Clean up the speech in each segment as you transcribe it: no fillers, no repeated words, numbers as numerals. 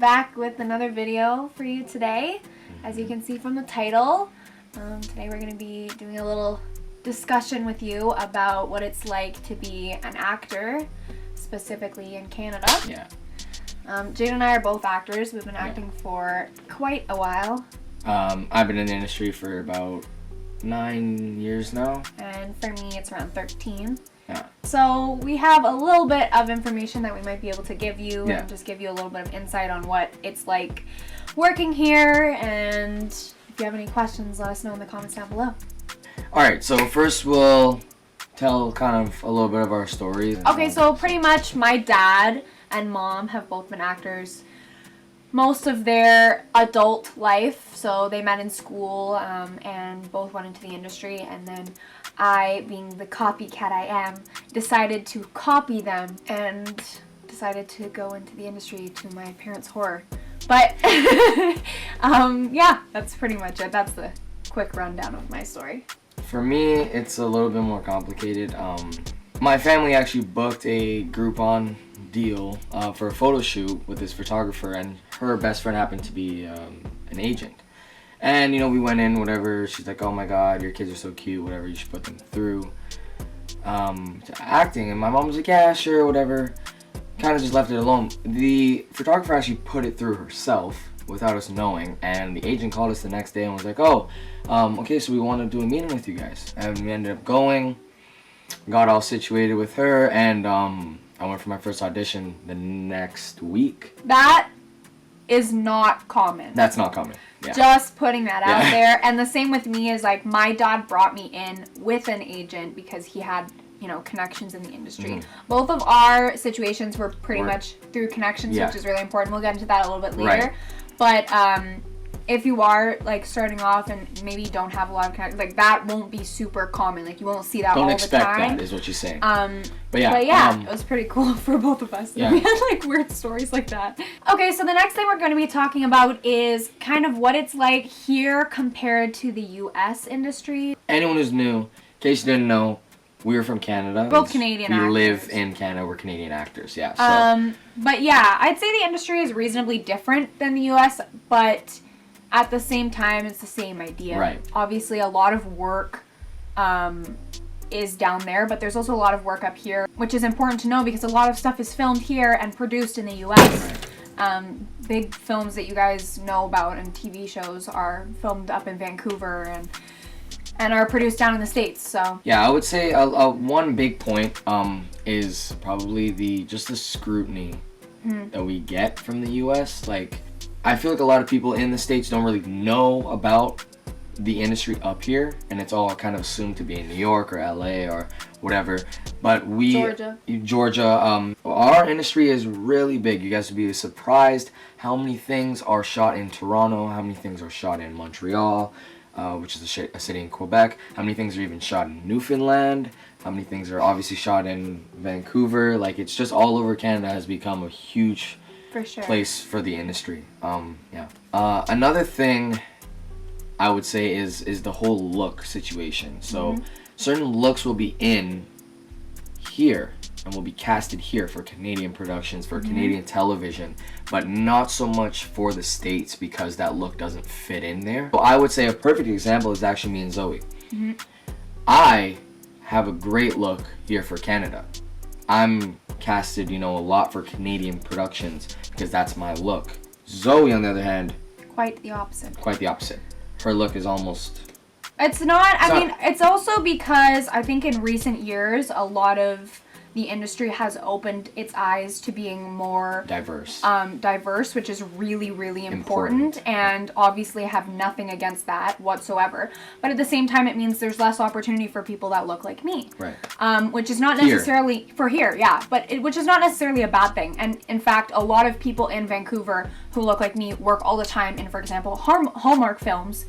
back with another video for you today. As you can see from the title, today we're going to be doing a little discussion with you about what it's like to be an actor, specifically in Canada. Yeah. Jaeden and I are both actors. We've been acting for quite a while. I've been in the industry for about 9 years now. And for me, it's around 13. Yeah. So we have a little bit of information that we might be able to give you Yeah. and just give you a little bit of insight on what it's like working here. And if you have any questions, let us know in the comments down below. Alright, so first we'll tell kind of a little bit of our story. Okay, so pretty much my dad and mom have both been actors most of their adult life. So they met in school and both went into the industry, and then I, being the copycat I am, decided to copy them and decided to go into the industry to my parents' horror. But yeah, that's pretty much it. That's the quick rundown of my story. For me, it's a little bit more complicated. My family actually booked a Groupon deal for a photo shoot with this photographer, and her best friend happened to be an agent. And, you know, we went in, whatever. She's like, oh my god, your kids are so cute, whatever, you should put them through to acting. And my mom was like, yeah, sure, whatever. Kind of just left it alone. The photographer actually put it through herself without us knowing. And the agent called us the next day and was like, oh, okay, so we want to do a meeting with you guys. And we ended up going, got all situated with her, and I went for my first audition the next week. That is not common. That's not common. Yeah. Just putting that out there. And the same with me is, like, my dad brought me in with an agent because he had, you know, connections in the industry. Mm-hmm. Both of our situations were pretty much through connections, which is really important. We'll get into that a little bit later. Right. But if you are, like, starting off and maybe you don't have a lot of connections, like, that won't be super common. Like, you won't see that all the time. Don't expect that, is what you're saying. But yeah, it was pretty cool for both of us. Yeah. We had, like, weird stories like that. Okay, so the next thing we're going to be talking about is kind of what it's like here compared to the U.S. industry. Anyone who's new, in case you didn't know, we're from Canada. Both Canadian actors. We live in Canada. We're Canadian actors, yeah. So. But yeah, I'd say the industry is reasonably different than the U.S., but at the same time, it's the same idea. Right. Obviously, a lot of work is down there, but there's also a lot of work up here, which is important to know because a lot of stuff is filmed here and produced in the U.S. Right. Big films that you guys know about and TV shows are filmed up in Vancouver and are produced down in the States. So yeah, I would say one big point is probably the scrutiny that we get from the U.S. Like, I feel like a lot of people in the States don't really know about the industry up here, and it's all kind of assumed to be in New York or LA or whatever. But Georgia, our industry is really big. You guys would be surprised how many things are shot in Toronto, how many things are shot in Montreal, which is a city in Quebec, how many things are even shot in Newfoundland, how many things are obviously shot in Vancouver. Like, it's just all over Canada has become a huge place for the industry. Another thing I would say is the whole look situation. So certain looks will be in here and will be casted here for Canadian productions, for Canadian television, but not so much for the States because that look doesn't fit in there. So I would say a perfect example is actually me and Zoe. I have a great look here for Canada. I'm casted, you know, a lot for Canadian productions because that's my look. Zoe, on the other hand, quite the opposite. Quite the opposite. Her look is almost... It's not, I mean, it's also because I think in recent years, a lot of the industry has opened its eyes to being more diverse, which is really, really important. And obviously I have nothing against that whatsoever. But at the same time, it means there's less opportunity for people that look like me. Right. Which is not necessarily for here, yeah, but which is not necessarily a bad thing. And in fact, a lot of people in Vancouver who look like me work all the time in, for example, Hallmark films,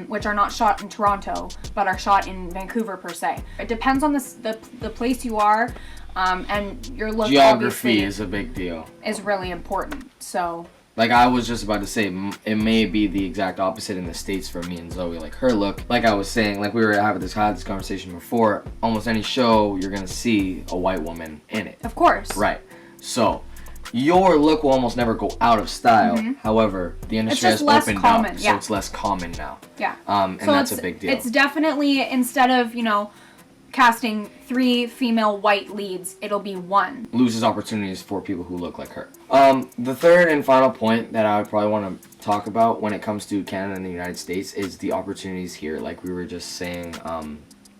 which are not shot in Toronto, but are shot in Vancouver per se. It depends on the place you are, and your look. Geography is a big deal. Is really important. So. Like I was just about to say, it may be the exact opposite in the States for me and Zoe. Like her look, like I was saying, like we were having this conversation before. Almost any show you're gonna see a white woman in it. Of course. Right. So, your look will almost never go out of style. However, the industry has opened up, so it's less common now. Yeah. And so that's a big deal. It's definitely, instead of, casting 3 female white leads, it'll be 1. Loses opportunities for people who look like her. The third and final point that I would probably want to talk about when it comes to Canada and the United States is the opportunities here. Like we were just saying,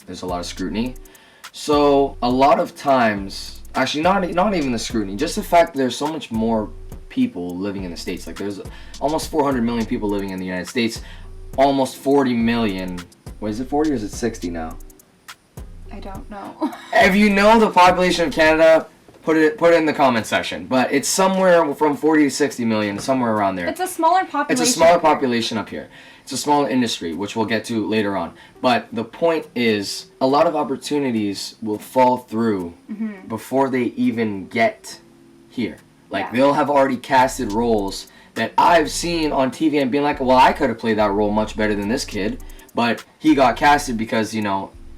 there's a lot of scrutiny. So a lot of times, actually not even the scrutiny, just the fact that there's so much more people living in the States. Like there's almost 400 million people living in the United States, almost 40 million. What is it, 40 or is it 60 now? I don't know. If you know the population of Canada, put it in the comment section. But it's somewhere from 40 to 60 million, somewhere around there. It's a smaller population. It's a smaller population up here. It's a smaller industry, which we'll get to later on. But the point is, a lot of opportunities will fall through before they even get here. Like, they'll have already casted roles that I've seen on TV and being like, well, I could have played that role much better than this kid. But he got casted because,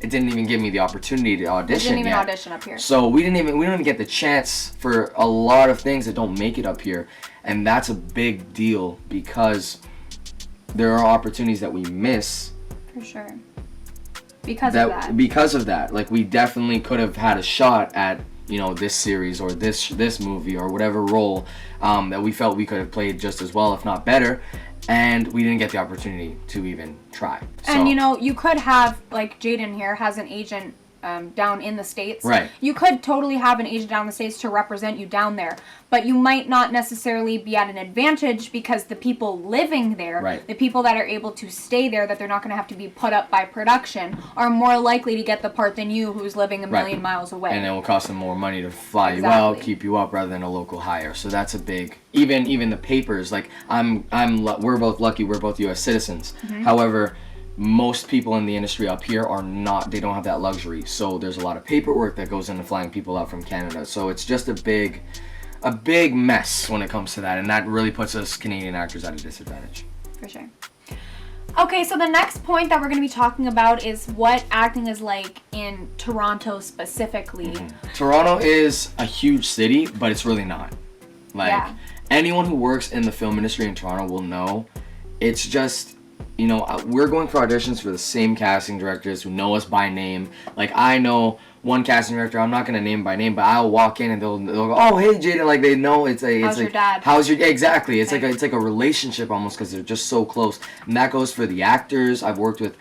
it didn't even give me the opportunity to audition. Didn't even audition up here. So we don't even get the chance for a lot of things that don't make it up here. And that's a big deal because there are opportunities that we miss. For sure. Because of that. Like, we definitely could have had a shot at, this series or this movie or whatever role that we felt we could have played just as well, if not better. And we didn't get the opportunity to even try. And, you could have, like Jaeden here has an agent down in the States. Right. You could totally have an agent down in the States to represent you down there. But you might not necessarily be at an advantage because the people living there, the people that are able to stay there, that they're not going to have to be put up by production, are more likely to get the part than you, who's living a million miles away. And it will cost them more money to fly you out, keep you up, rather than a local hire. So that's a big... Even the papers, like, we're both lucky, we're both U.S. citizens. However, most people in the industry up here are not, they don't have that luxury. So there's a lot of paperwork that goes into flying people out from Canada. So it's just a big mess when it comes to that. And that really puts us Canadian actors at a disadvantage. For sure. Okay, so the next point that we're going to be talking about is what acting is like in Toronto specifically. Toronto is a huge city, but it's really not. Like, anyone who works in the film industry in Toronto will know. It's just... we're going for auditions for the same casting directors who know us by name. Like, I know one casting director, I'm not going to name by name, but I'll walk in and they'll go, oh, hey, Jaeden, like, they know it's how's your dad? Exactly. It's like a relationship almost because they're just so close. And that goes for the actors. I've worked with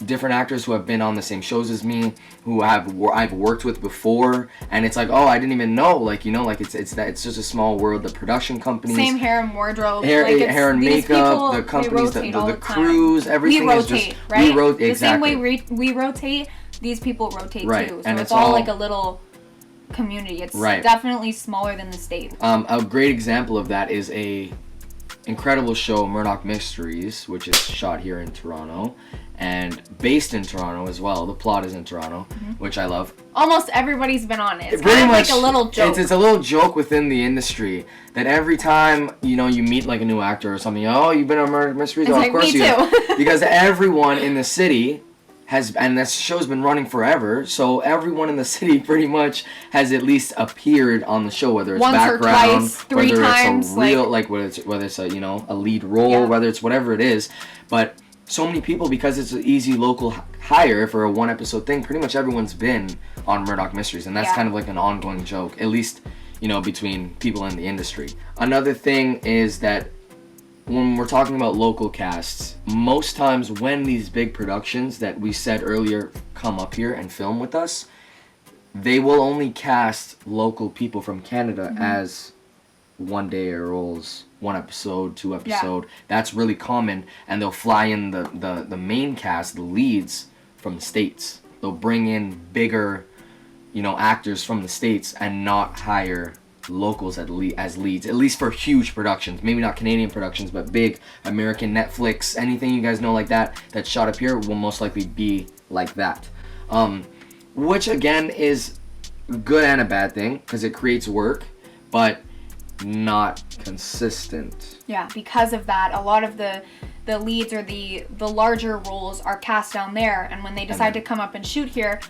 different actors who have been on the same shows as me, who I've worked with before, and it's like, oh, I didn't even know, like, it's just a small world. The production companies, same hair and wardrobe, hair and makeup, the companies, the crews, everything is just right? We rotate, exactly. The same way we rotate, these people rotate too. So and it's all like a little community. It's definitely smaller than the States. A great example of that is a incredible show, Murdoch Mysteries, which is shot here in Toronto and based in Toronto as well. The plot is in Toronto, which I love. Almost everybody's been on it. It's pretty kind of much like a little joke. It's a little joke within the industry that every time you meet like a new actor or something, oh, you've been on Murdoch Mysteries? It's oh, like, of course me you too. have. Because everyone in the city and this show's been running forever, so everyone in the city pretty much has at least appeared on the show, whether it's once background, or twice, 3 whether times, it's a real, whether it's a a lead role, whether it's whatever it is. But so many people, because it's an easy local hire for a 1-episode thing, pretty much everyone's been on Murdoch Mysteries, and that's kind of like an ongoing joke, at least between people in the industry. Another thing is that when we're talking about local casts, most times when these big productions that we said earlier come up here and film with us, they will only cast local people from Canada as one-day roles, 1 episode, 2 episode. That's really common, and they'll fly in the main cast, the leads, from the States. They'll bring in bigger, actors from the States and not hire locals as leads, at least for huge productions. Maybe not Canadian productions, but big American, Netflix, anything you guys know like that's shot up here will most likely be like that. Which again is good and a bad thing because it creates work, but not consistent. Yeah, because of that, a lot of the leads or the larger roles are cast down there, and when they decide to come up and shoot here,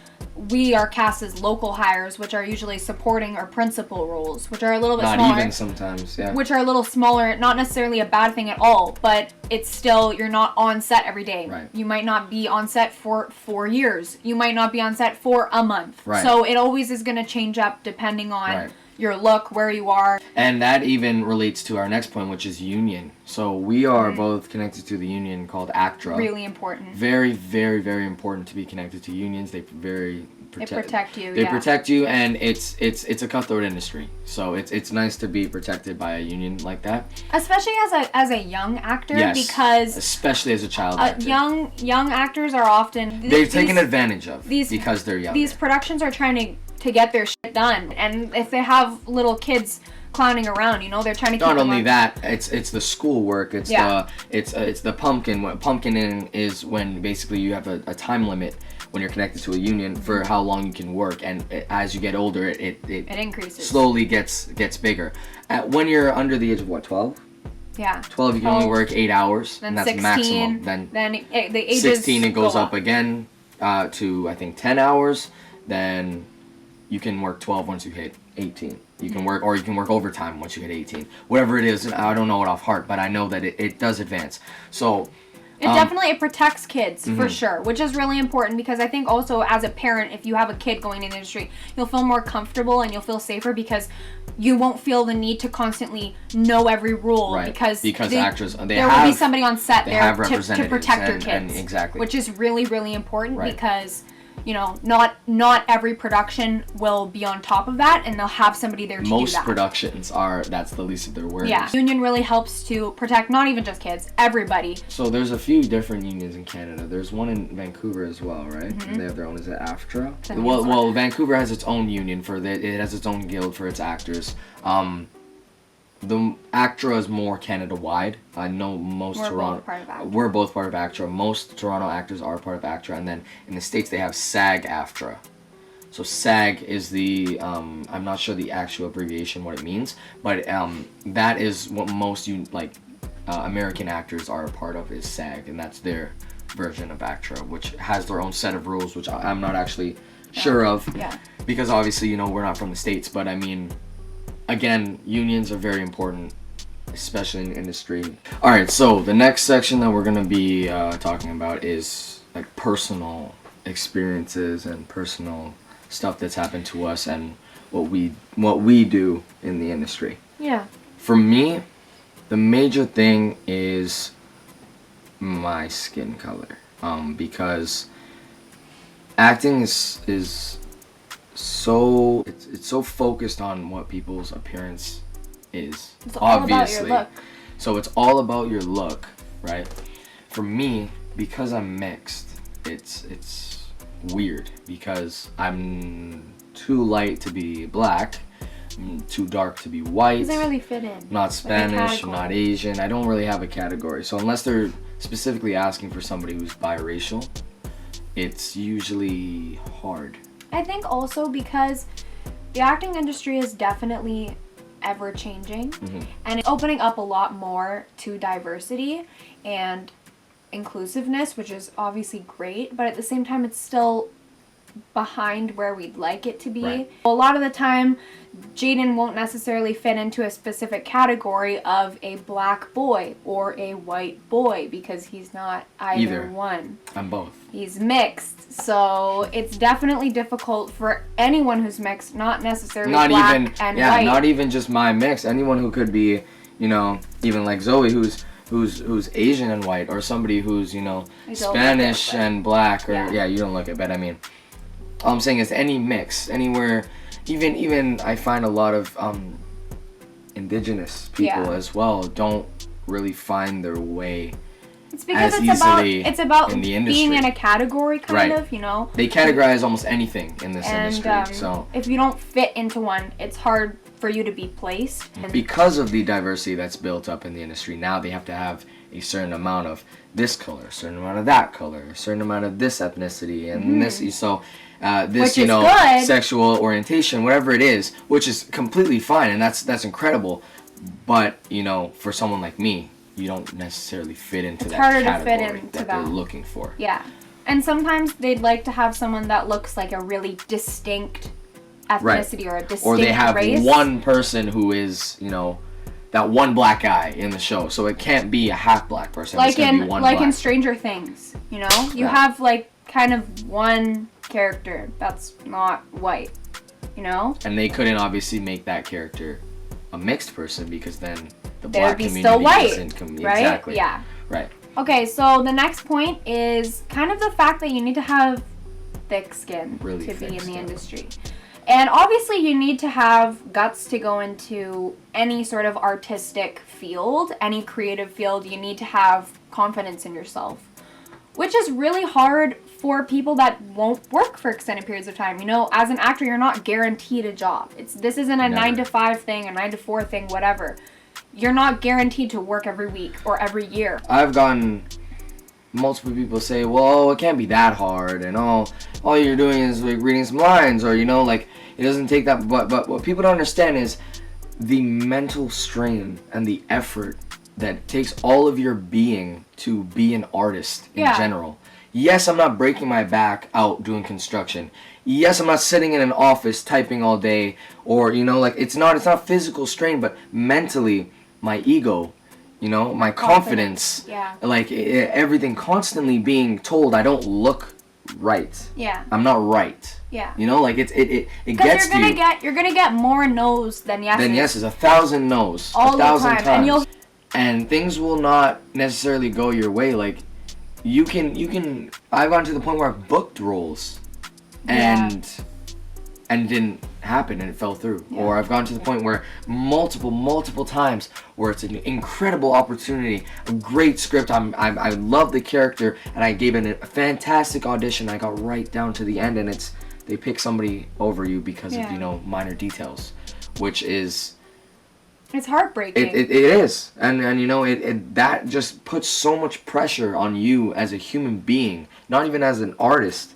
we are cast as local hires, which are usually supporting or principal roles, which are a little bit Not smaller. even sometimes, yeah. Which are a little smaller, not necessarily a bad thing at all, but it's still, you're not on set every day. Right. You might not be on set for 4 years. You might not be on set for a month. Right. So it always is going to change up depending on Right. your look, where you are. And that even relates to our next point, which is union. So we are both connected to the union called ACTRA. Really important. Very, very, very important to be connected to unions. They protect you. They yeah. protect you, and it's a cutthroat industry. So it's nice to be protected by a union like that. Especially as a young actor, Yes, because especially as a child actor. young actors are often They're taken advantage of because they're young. These productions are trying to get their shit done, and if they have little kids clowning around, they're trying to keep Not them only on. that, it's the schoolwork. It's the pumpkin. What pumpkining is when basically you have a time limit when you're connected to a union for how long you can work, and as you get older, it increases. Slowly gets bigger. When you're under the age of 12? Yeah. 12 you can only work 8 hours, then and that's 16, maximum. Then the ages 16 it goes go up again to I think 10 hours. Then you can work 12 once you hit 18. You can work, or you can work overtime once you hit 18. Whatever it is, I don't know it off heart, but I know that it does advance. So it protects kids for sure, which is really important, because I think also as a parent, if you have a kid going in the industry, you'll feel more comfortable and you'll feel safer, because you won't feel the need to constantly know every rule, right. because actors there will be somebody on set there to protect your kids, and exactly, which is really, really important, right. because not every production will be on top of that, and they'll have somebody there to do that. Most productions that's the least of their worries. Yeah, union really helps to protect not even just kids, everybody. So there's a few different unions in Canada. There's one in Vancouver as well, right? Mm-hmm. They have their own. Is it AFTRA? Well, Vancouver has its own union it has its own guild for its actors. The ACTRA is more Canada-wide. I know most Toronto. We're both part of ACTRA. Most Toronto actors are part of ACTRA, and then in the States they have SAG-AFTRA. So SAG is the I'm not sure the actual abbreviation what it means, but that is what most American actors are a part of, is SAG, and that's their version of ACTRA, which has their own set of rules, which I'm not actually sure of, because obviously we're not from the States, but I mean. Again, unions are very important, especially in the industry. Alright, so the next section that we're going to be talking about is like personal experiences and personal stuff that's happened to us and what we do in the industry. Yeah. For me, the major thing is my skin color. Because acting is so it's so focused on what people's appearance is. It's all obviously. About your look. So it's all about your look, right? For me, because I'm mixed, it's weird, because I'm too light to be black, I'm too dark to be white. Doesn't really fit in. Not Spanish, not Asian. I don't really have a category. So unless they're specifically asking for somebody who's biracial, it's usually hard. I think also because the acting industry is definitely ever changing, and it's opening up a lot more to diversity and inclusiveness, which is obviously great, but at the same time it's still behind where we'd like it to be. Right. A lot of the time, Jaeden won't necessarily fit into a specific category of a black boy or a white boy, because he's not either one. I'm both. He's mixed, so it's definitely difficult for anyone who's mixed, not necessarily black and white. Not even just my mix. Anyone who could be, even like Zoe, who's Asian and white, or somebody who's Spanish and black, or you don't look it, but I mean, all I'm saying is any mix, anywhere, even I find a lot of indigenous people as well don't really find their way. It's because it's about in the industry. Being in a category, kind of, They categorize almost anything in this industry. So if you don't fit into one, it's hard for you to be placed. Because of the diversity that's built up in the industry, now they have to have a certain amount of this color, a certain amount of that color, a certain amount of this ethnicity, and this. So this, sexual orientation, whatever it is, which is completely fine, and that's incredible. But for someone like me, you don't necessarily fit into that category that they're looking for. Yeah. And sometimes they'd like to have someone that looks like a really distinct ethnicity or a distinct race. Or they have one person who is, that one black guy in the show. So it can't be a half black person. Like it's gonna be one black. in Stranger Things, you have like kind of one character that's not white, And they couldn't obviously make that character a mixed person because then the they black would be community still white, isn't right? Exactly. Yeah. Right. Okay, so the next point is kind of the fact that you need to have thick skin Really to be in the skin. industry. And obviously you need to have guts to go into any sort of artistic field, any creative field. You need to have confidence in yourself, which is really hard for people that won't work for extended periods of time. As an actor, you're not guaranteed a job. This isn't a 9-to-5 thing, a 9-to-4 thing, whatever. You're not guaranteed to work every week or every year. I've gotten multiple people say, well, it can't be that hard, and all you're doing is like reading some lines, or like it doesn't take that. But what people don't understand is the mental strain and the effort that takes all of your being to be an artist in general. Yes, I'm not breaking my back out doing construction. Yes, I'm not sitting in an office typing all day, or it's not physical strain, but mentally, my ego, my confidence, like everything constantly being told I don't look right. Yeah. I'm not right. Yeah. Like it gets to you. You're gonna get more no's than yeses. Than yeses, 1,000 no's, all 1,000 the time. times. And things will not necessarily go your way. Like you can. I've gotten to the point where I've booked roles, and it didn't happen and it fell through. Or I've gone to the point where multiple times where it's an incredible opportunity, a great script, I love the character, and I gave it a fantastic audition. I got right down to the end, and they pick somebody over you because of minor details, which is, it's heartbreaking. It is, and that just puts so much pressure on you as a human being, not even as an artist,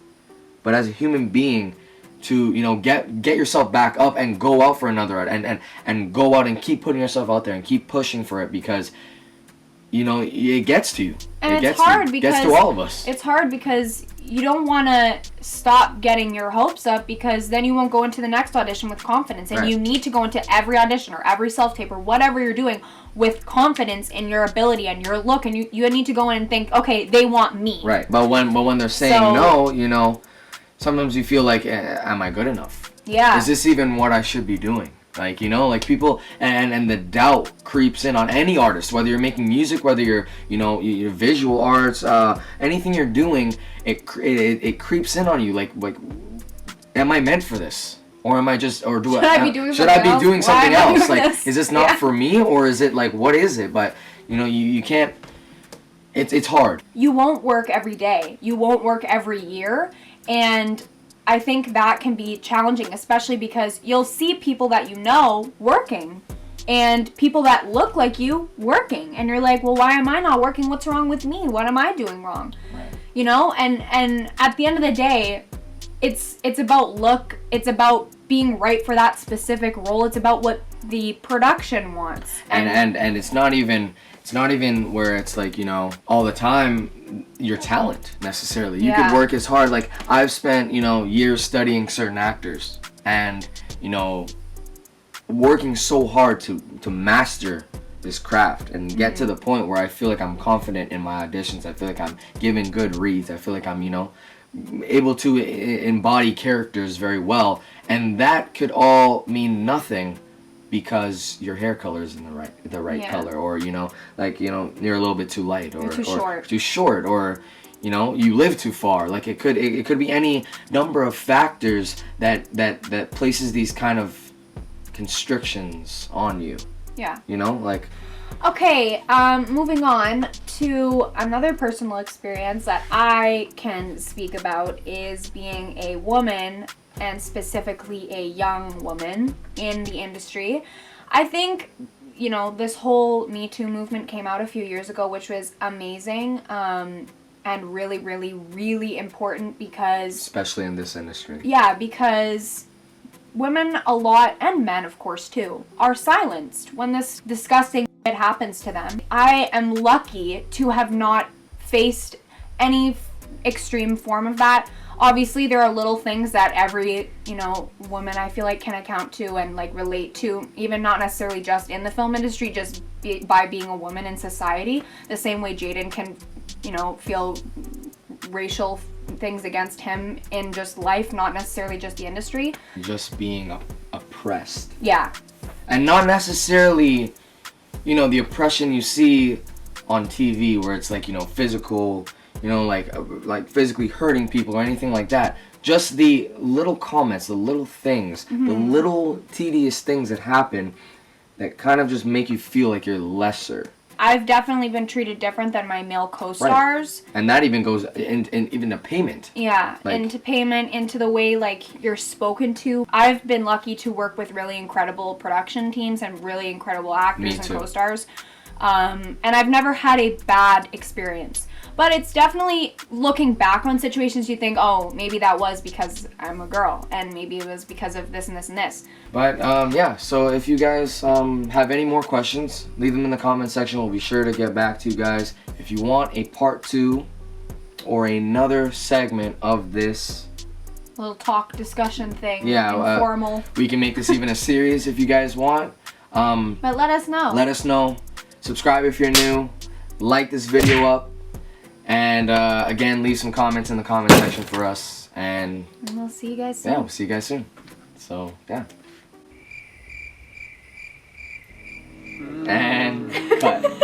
but as a human being, to get yourself back up and go out for another and go out and keep putting yourself out there and keep pushing for it, because it gets to you. And it's hard because it gets to all of us. It's hard because you don't want to stop getting your hopes up, because then you won't go into the next audition with confidence, and you need to go into every audition or every self-tape or whatever you're doing with confidence in your ability and your look, and you need to go in and think, okay, they want me. Right. But when they're saying no, sometimes you feel like, am I good enough? Yeah. Is this even what I should be doing? Like, like people, and the doubt creeps in on any artist, whether you're making music, whether you're, your visual arts, anything you're doing, it creeps in on you. Like, am I meant for this? Or am I just, or should I be doing something else? Like, is this not for me? Or is it like, what is it? But, you can't, it's hard. You won't work every day. You won't work every year. And I think that can be challenging, especially because you'll see people that working, and people that look like you working, and you're like, well, why am I not working? What's wrong with me? What am I doing wrong? Right. And at the end of the day, it's about look. It's about being right for that specific role. It's about what the production wants. And it's not even where it's like, all the time your talent necessarily. You could work as hard. Like, I've spent, years studying certain actors and, working so hard to master this craft and get to the point where I feel like I'm confident in my auditions. I feel like I'm giving good reads. I feel like I'm, able to embody characters very well. And that could all mean nothing because your hair color is in the right color, or you're a little bit too light, or too short, or you live too far. Like, it could be any number of factors that places these kind of constrictions on you. Yeah. Okay, moving on to another personal experience that I can speak about is being a woman, and specifically a young woman in the industry. I think, this whole Me Too movement came out a few years ago, which was amazing, and really, really, really important, because... especially in this industry. Yeah, because women a lot, and men of course too, are silenced when this disgusting shit happens to them. I am lucky to have not faced any extreme form of that. Obviously, there are little things that every, woman I feel like can account to and like relate to, even not necessarily just in the film industry, just by being a woman in society. The same way Jaeden can, feel racial things against him in just life, not necessarily just the industry. Just being oppressed. Yeah. And not necessarily, the oppression you see on TV where it's like, physical, like physically hurting people or anything like that. Just the little comments, the little things, the little tedious things that happen that kind of just make you feel like you're lesser. I've definitely been treated different than my male co-stars. Right. And that even goes in even to payment. Yeah, into payment, into the way like you're spoken to. I've been lucky to work with really incredible production teams and really incredible actors and co-stars. And I've never had a bad experience. But it's definitely, looking back on situations, you think, oh, maybe that was because I'm a girl, and maybe it was because of this and this and this. But yeah, so if you guys have any more questions, leave them in the comment section. We'll be sure to get back to you guys. If you want a part 2 or another segment of this little talk discussion thing, informal, we can make this even a series if you guys want. But let us know. Let us know. Subscribe if you're new. Like this video up. And again, leave some comments in the comment section for us. And we'll see you guys soon. Yeah, we'll see you guys soon. So, yeah. And cut.